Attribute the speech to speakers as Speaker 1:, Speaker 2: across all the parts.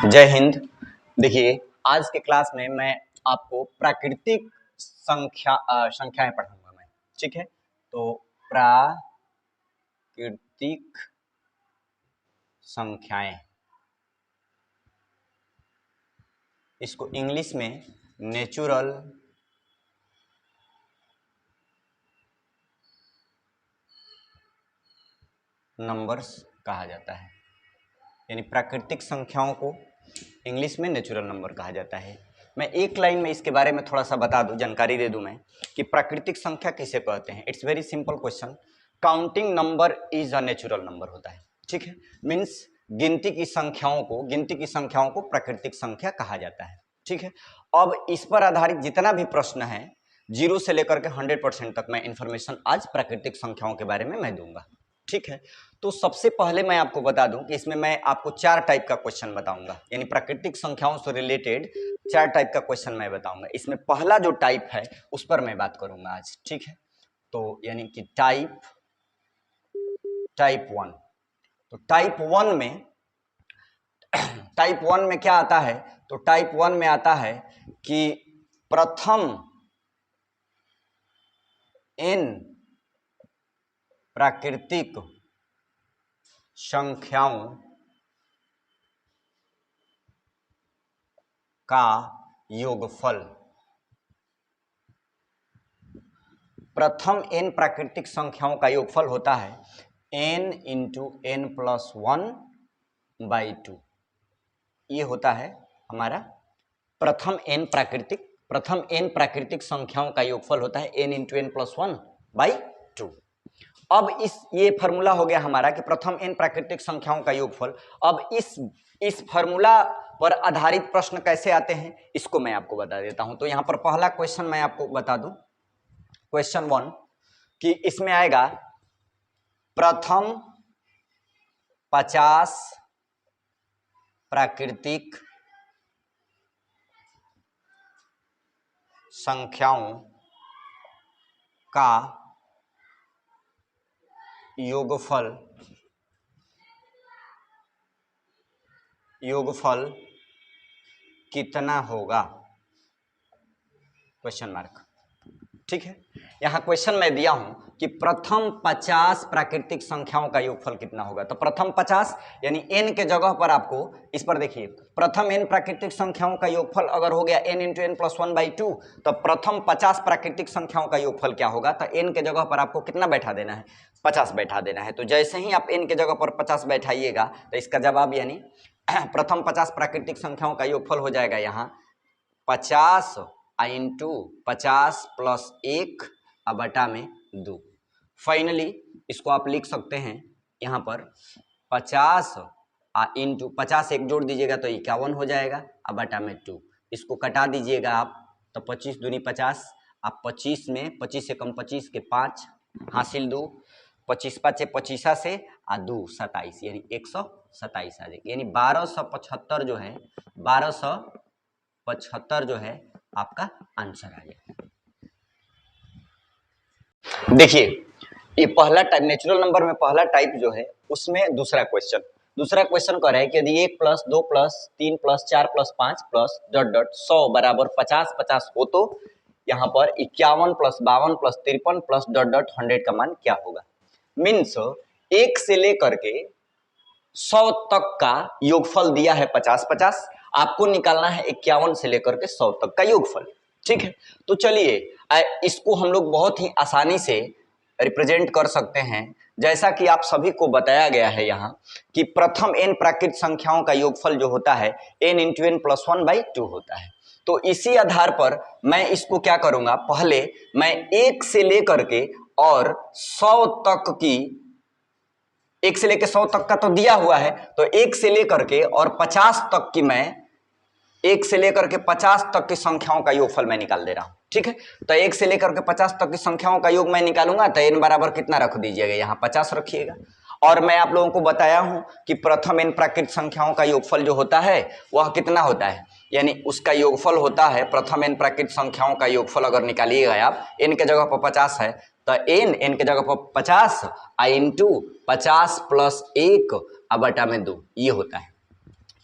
Speaker 1: जय हिंद। देखिए, आज के क्लास में मैं आपको प्राकृतिक संख्याएं पढ़ाऊंगा मैं। ठीक है, तो प्राकृतिक संख्याएं, इसको इंग्लिश में नेचुरल नंबर्स कहा जाता है। यानी प्राकृतिक संख्याओं को इंग्लिश में नेचुरल नंबर कहा जाता है। मैं एक लाइन में इसके बारे में थोड़ा सा बता दूं, जानकारी दे दूं मैं कि प्राकृतिक संख्या किसे कहते हैं। It's very simple question. Counting number is a natural number होता है। ठीक है, मीन्स गिनती की संख्याओं को प्राकृतिक संख्या कहा जाता है। ठीक है, अब इस पर आधारित जितना भी प्रश्न है 0 से लेकर के 100% तक मैं इंफॉर्मेशन आज प्राकृतिक संख्याओं के बारे में मैं दूंगा। ठीक है, तो सबसे पहले मैं आपको बता दूं कि इसमें मैं आपको 4 टाइप का क्वेश्चन बताऊंगा, यानी प्राकृतिक संख्याओं से रिलेटेड 4 टाइप का क्वेश्चन मैं बताऊंगा। इसमें पहला जो टाइप है उस पर मैं बात करूंगा आज। ठीक है, तो यानी कि टाइप 1। तो टाइप 1 में क्या आता है? तो टाइप 1 में आता है कि प्रथम n प्राकृतिक संख्याओं का योगफल। प्रथम n प्राकृतिक संख्याओं का योगफल होता है n इंटू n प्लस 1/2। ये होता है हमारा प्रथम n प्राकृतिक संख्याओं का योगफल होता है n इंटू n प्लस 1/2। अब ये फॉर्मूला हो गया हमारा कि प्रथम n प्राकृतिक संख्याओं का योगफल। अब इस फॉर्मूला पर आधारित प्रश्न कैसे आते हैं इसको मैं आपको बता देता हूं। तो यहां पर पहला क्वेश्चन मैं आपको बता दूं, क्वेश्चन 1, कि इसमें आएगा प्रथम 50 प्राकृतिक संख्याओं का योगफल कितना होगा? Question mark. ठीक है, यहां क्वेश्चन मैं दिया हूं कि प्रथम 50 प्राकृतिक संख्याओं का योगफल कितना होगा। तो प्रथम 50 यानी n के जगह पर आपको इस पर देखिए, प्रथम n प्राकृतिक संख्याओं का योगफल अगर हो गया n इंटू n प्लस 1/2, तो प्रथम 50 प्राकृतिक संख्याओं का योगफल क्या होगा? तो n के जगह पर आपको कितना बैठा देना है? 50 बैठा देना है। तो जैसे ही आप n के जगह पर 50 बैठाइएगा तो इसका जवाब यानी प्रथम 50 प्राकृतिक संख्याओं का योगफल हो जाएगा यहाँ 50 इंटू 50 प्लस 1 बटा में 2। फाइनली इसको आप लिख सकते हैं यहाँ पर 50 इंटू 50 एक जोड़ दीजिएगा तो 51 हो जाएगा बटा में 2। इसको कटा दीजिएगा आप तो 25 दूनी 50, आप 25 में 25 से कम 25 के 5 हासिल 2, 25 5 25 से 2 27 यानी 127 आ जाएगी। यानी 1275 जो है 1275 जो है आपका आंसर आ जाएगा। देखिए, ये पहला टाइप नेचुरल नंबर में पहला टाइप जो है उसमें दूसरा क्वेश्चन कह रहा है कि यदि 1 plus 2 plus 3 plus 4 plus 5 plus dot dot 100 बराबर 50 हो तो यहाँ पर 51 plus 52 plus 53 plus dot dot 100 का मान क्या होगा? मीन्स 1 से लेकर के 100 तक का योगफल दिया है 50, आपको निकालना है 51 से लेकर के 100 तक का योगफल। ठीक है, तो चलिए इसको हम लोग बहुत ही आसानी से रिप्रेजेंट कर सकते हैं। जैसा कि आप सभी को बताया गया है यहाँ कि प्रथम n प्राकृतिक संख्याओं का योगफल जो होता है n इंटू n प्लस 1/2 होता है। तो इसी आधार पर मैं इसको क्या करूंगा, पहले मैं 1 से लेकर के और 100 तक की 1 से लेकर 100 तक का तो दिया हुआ है, तो 1 से लेकर के और 50 तक की मैं 1 से लेकर के 50 तक की संख्याओं का योगफल मैं निकाल दे रहा हूं। ठीक है, तो 1 से लेकर के 50 तक की संख्याओं का योग मैं निकालूंगा तो n बराबर कितना रख दीजिएगा, यहाँ 50 रखिएगा। और मैं आप लोगों को बताया हूं कि प्रथम n प्राकृतिक संख्याओं का योगफल जो होता है वह कितना होता है, यानी उसका योगफल होता है प्रथम n प्राकृतिक संख्याओं का योगफल अगर निकालिएगा आप, n के जगह पर 50 है तो n के जगह पर 50 इंटू 50 प्लस 1 बटा में 2 ये होता है।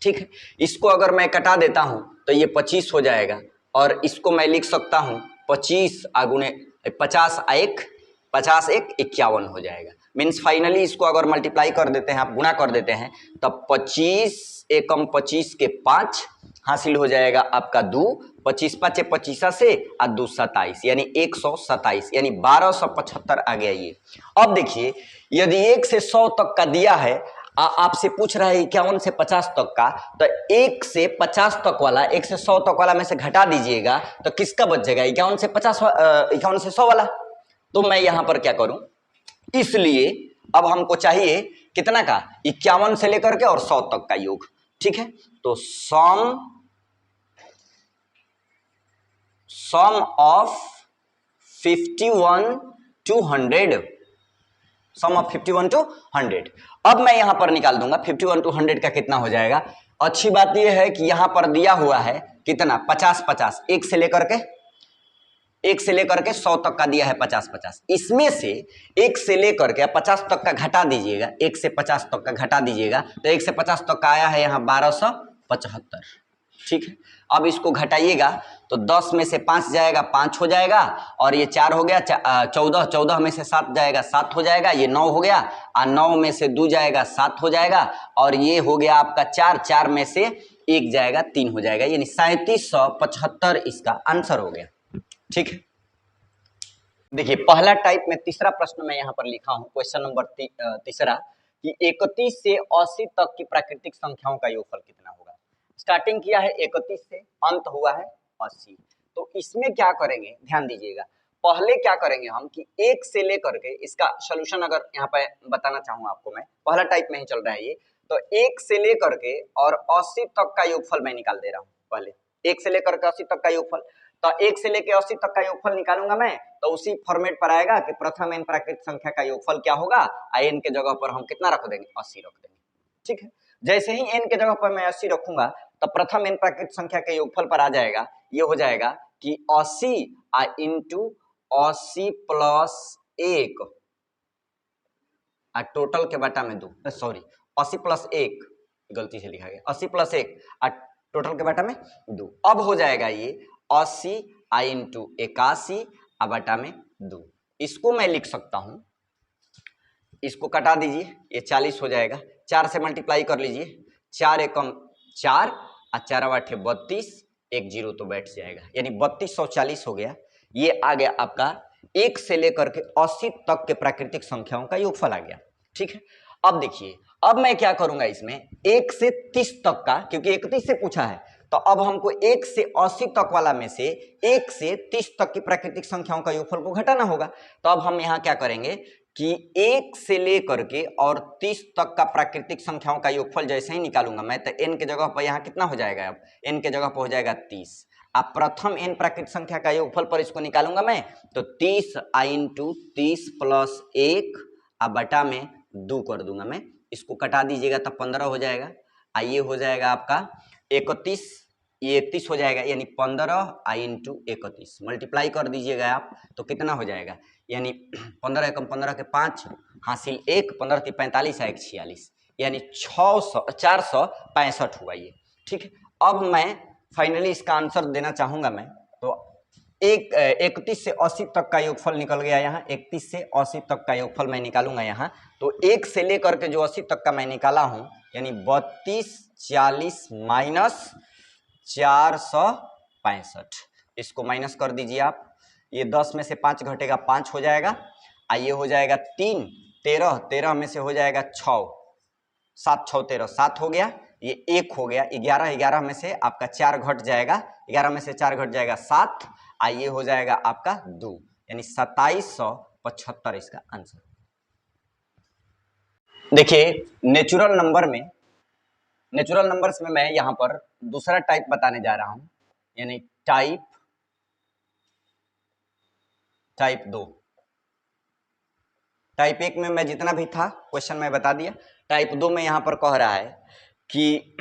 Speaker 1: ठीक है। इसको अगर मैं कटा देता हूं तो ये 25 हो जाएगा और इसको मैं लिख सकता हूं 25 गुणे 50 1 50 1 51 हो जाएगा। मीन्स फाइनली इसको अगर मल्टीप्लाई कर देते हैं, आप गुणा कर देते हैं, तब 25 एकम 25 के 5 हासिल हो जाएगा आपका 2, 25 5 25 से और 2 27 यानी 127 यानी 1275 आ गया ये। अब देखिए यदि 1 से 100 तक का दिया है, आपसे पूछ रहा है 51 से 50 तक का, तो 1 से 50 तक वाला 1 से 100 तक वाला में से घटा दीजिएगा तो किसका बच जाएगा? 51 से 50 51 से 100 वाला। तो मैं यहां पर क्या करूं, इसलिए अब हमको चाहिए कितना का, 51 से लेकर के और 100 तक का योग। ठीक है, तो sum of 51 to 100, sum of 51 to 100। अब मैं यहां पर निकाल दूंगा 51 to 100 का कितना हो जाएगा। अच्छी बात यह है कि यहां पर दिया हुआ है कितना, 50 50, 1 से लेकर के 100 तक का दिया है 50 50। इसमें से 1 से लेकर के 50 तक का घटा दीजिएगा, 1 से 50 तक का घटा दीजिएगा तो 1 से 50 तक का आया है यहाँ 1275। ठीक है, अब इसको घटाइएगा तो 10 में से 5 जाएगा 5 हो जाएगा और ये 4 हो गया 14, 14 में से 7 जाएगा 7 हो जाएगा, ये 9 हो गया और 9 में से 2 जाएगा 7 हो जाएगा और ये हो गया आपका 4, 4 में से 1 जाएगा 3 हो जाएगा, यानी 3775 इसका आंसर हो गया। ठीक है, देखिए पहला टाइप में तीसरा प्रश्न मैं यहाँ पर लिखा हूँ, क्वेश्चन नंबर तीसरा कि 31 से 80 तक की प्राकृतिक संख्याओं का योगफल कितना होगा। स्टार्टिंग किया है 31 से, अंत हुआ है 80। तो इसमें क्या करेंगे, ध्यान दीजिएगा, पहले क्या करेंगे हम कि 1 से लेकर के इसका सोल्यूशन अगर यहाँ पे बताना चाहूँ आपको, मैं पहला टाइप में ही चल रहा है ये, तो 1 से लेकर के और 80 तक का योगफल मैं निकाल दे रहा हूँ। पहले 1 से लेकर के 80 तक का योगफल, तो 1 से लेकर 80 तक का योगफल निकालूंगा मैं, तो उसी फॉर्मेट पर आएगा कि प्रथम n प्राकृतिक संख्या का योगफल क्या होगा, n के जगह पर हम कितना रख देंगे, 80 रख देंगे। ठीक है, जैसे ही n के जगह पर मैं 80 रखूंगा तो प्रथम n प्राकृतिक संख्या के योगफल पर आ जाएगा, ये हो जाएगा कि 80 इंटू 80 प्लस 1 टोटल के बटा में 2, सॉरी 80 प्लस 1 गलती से लिखा गया, 80 प्लस 1 टोटल के बटा में 2। अब हो जाएगा ये 80 इंटू 81 बटा में 2। इसको मैं लिख सकता हूं, इसको कटा दीजिए, ये 40 हो जाएगा, 4 से मल्टीप्लाई कर लीजिए, 4 एकम 4 और 4 आठे 32, 1 0 तो बैठ जाएगा, यानी 3240 हो गया। ये आ गया आपका 1 से लेकर के 80 तक के प्राकृतिक संख्याओं का योगफल आ गया। ठीक है, अब देखिए, अब मैं क्या करूंगा इसमें 1 से 30 तक का, क्योंकि 31 से पूछा है, तो अब हमको 1 से 80 तक वाला में से 1 से 30 तक की प्राकृतिक संख्याओं का योगफल को घटाना होगा। तो अब हम यहाँ क्या करेंगे कि 1 से लेकर के और 30 तक का प्राकृतिक संख्याओं का योगफल जैसे ही निकालूंगा मैं, तो n के जगह पर यहाँ कितना हो जाएगा, अब n के जगह पर हो जाएगा 30। अब प्रथम n प्राकृतिक संख्या का योगफल पर इसको निकालूंगा मैं, तो 30 इंटू 30 प्लस 1 बटा में 2 कर दूंगा मैं, इसको कटा दीजिएगा तब 15 हो जाएगा। ये हो जाएगा आपका 31, ये 31 हो जाएगा, यानी 15 इंटू 31 मल्टीप्लाई कर दीजिएगा आप तो कितना हो जाएगा, यानी 15 एकम 15 के 5 हासिल 1, 15 × 45 1 46, यानी 465 हुआ ये। ठीक है, अब मैं फाइनली इसका आंसर देना चाहूंगा मैं, तो 31 से 80 तक का योगफल निकल गया यहाँ, 31 से 80 तक का योगफल मैं निकालूंगा यहाँ, तो 1 से लेकर के जो 80 तक का मैं निकाला हूं, यानी 32 40 माइनस 465, इसको माइनस कर दीजिए आप, ये 10 में से 5 घटेगा 5 हो जाएगा, ये हो जाएगा 3, 13, 13 में से हो जाएगा 6, 7 6 13, 7 हो गया, ये 1 हो गया, 11, 11 में से आपका 4 घट जाएगा, 11 में से 4 घट जाएगा 7, ये हो जाएगा आपका 2, यानी 2775 इसका आंसर। देखिए नेचुरल नंबर्स में मैं यहां पर दूसरा टाइप बताने जा रहा हूं, यानी टाइप 2। टाइप 1 में मैं जितना भी था क्वेश्चन में बता दिया, टाइप 2 में यहां पर कह रहा है कि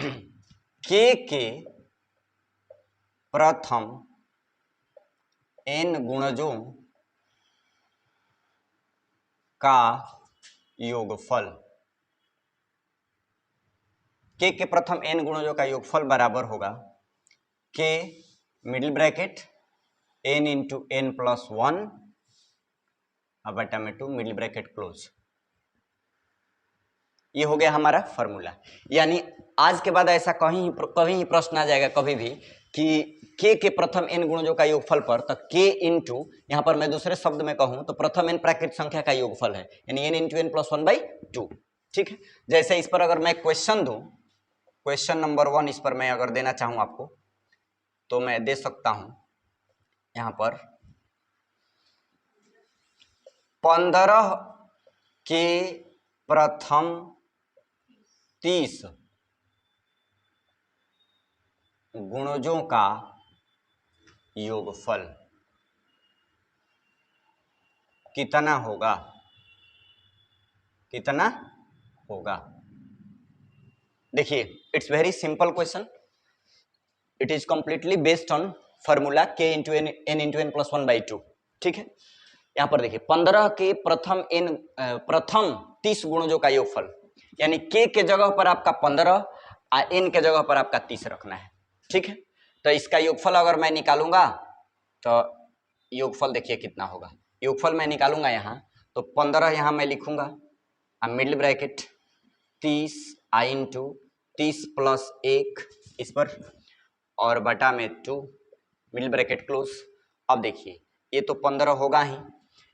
Speaker 1: के प्रथम n गुणजों का योगफल के प्रथम n गुणजों का योगफल बराबर होगा के middle bracket n into n plus 1 बटा में 2 मिडिल ब्रैकेट क्लोज। ये हो गया हमारा फॉर्मूला। यानी आज के बाद ऐसा कहीं ही प्रश्न आ जाएगा कभी भी कि के प्रथम n गुणजों का योगफल पर, तो k इंटू, यहाँ पर मैं दूसरे शब्द में कहूँ तो प्रथम n प्राकृत संख्या का योगफल है, यानी n इंटू n प्लस 1/2। ठीक है, जैसे इस पर अगर मैं क्वेश्चन दूं, क्वेश्चन नंबर 1 इस पर मैं अगर देना चाहूँ आपको तो मैं दे सकता हूँ यहाँ पर 15 के प्रथम 30 गुणजों का योगफल कितना होगा, कितना होगा। देखिए, it's very simple question, it is completely based on formula k into n into n plus 1/2। ठीक है, यहाँ पर देखिए 15 के प्रथम 30 गुणजों का योगफल, यानी k के जगह पर आपका 15 और n के जगह पर आपका 30 रखना है। ठीक है, तो इसका योगफल अगर मैं निकालूंगा तो योगफल देखिए कितना होगा। योगफल मैं निकालूंगा यहाँ तो 15 यहाँ मैं लिखूंगा मिडिल ब्रैकेट 30 इंटू 30 प्लस 1 इस पर और बटा में 2 मिडिल ब्रैकेट क्लोज। अब देखिए ये तो 15 होगा ही,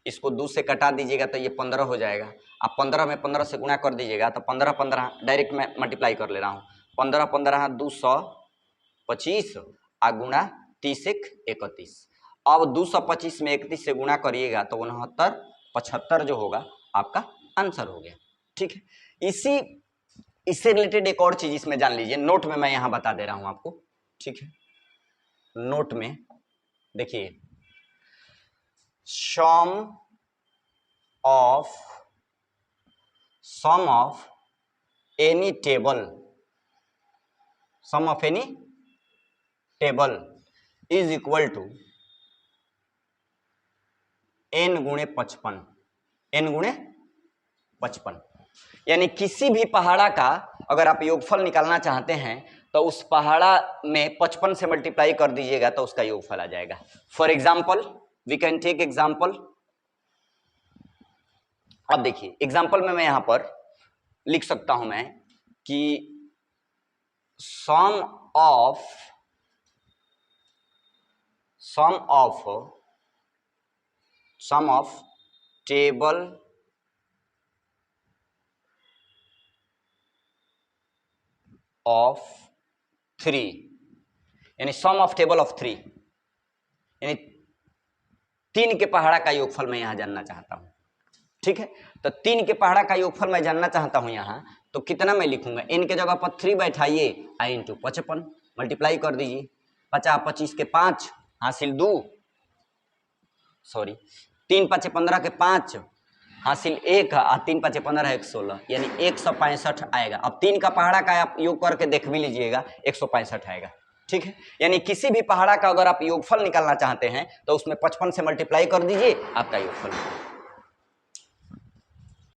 Speaker 1: इसको 2 से कटा दीजिएगा तो ये 15 हो जाएगा। अब 15 में 15 से गुणा कर दीजिएगा तो 15 15 डायरेक्ट मैं मल्टीप्लाई कर ले रहा हूँ, 15 15 225 आ गुणा 30 1 31। अब 225 में 31 से गुणा करिएगा तो 69 75 जो होगा आपका आंसर हो गया। ठीक है, इससे रिलेटेड एक और चीज इसमें जान लीजिए, नोट में मैं यहाँ बता दे रहा हूँ आपको। ठीक है, नोट में देखिए sum of any table is equal to n गुणे 55, n गुणे 55। यानी किसी भी पहाड़ा का अगर आप योगफल निकालना चाहते हैं तो उस पहाड़ा में 55 से मल्टीप्लाई कर दीजिएगा तो उसका योगफल आ जाएगा। For example we can take example. अब देखिए एग्जाम्पल में मैं यहां पर लिख सकता हूं मैं कि सम ऑफ टेबल ऑफ 3, यानी सम ऑफ टेबल ऑफ 3, यानी 3 के पहाड़ा का योगफल मैं यहां जानना चाहता हूं। ठीक है, तो 3 के पहाड़ा का योगफल मैं जानना चाहता हूं यहां, तो कितना मैं लिखूंगा, n के जगह पर 3 बैठाइए इंटू 55 मल्टीप्लाई कर दीजिए, 50 25 के 5 हासिल 2, सॉरी 3 5 15 के 5 हासिल 1 और 3 5 15 116, यानी 165 आएगा। अब 3 का पहाड़ा का आप योग करके देख भी लीजिएगा 165 आएगा। ठीक है, यानी किसी भी पहाड़ा का अगर आप योगफल निकालना चाहते हैं तो उसमें 55 से मल्टीप्लाई कर दीजिए, आपका योगफल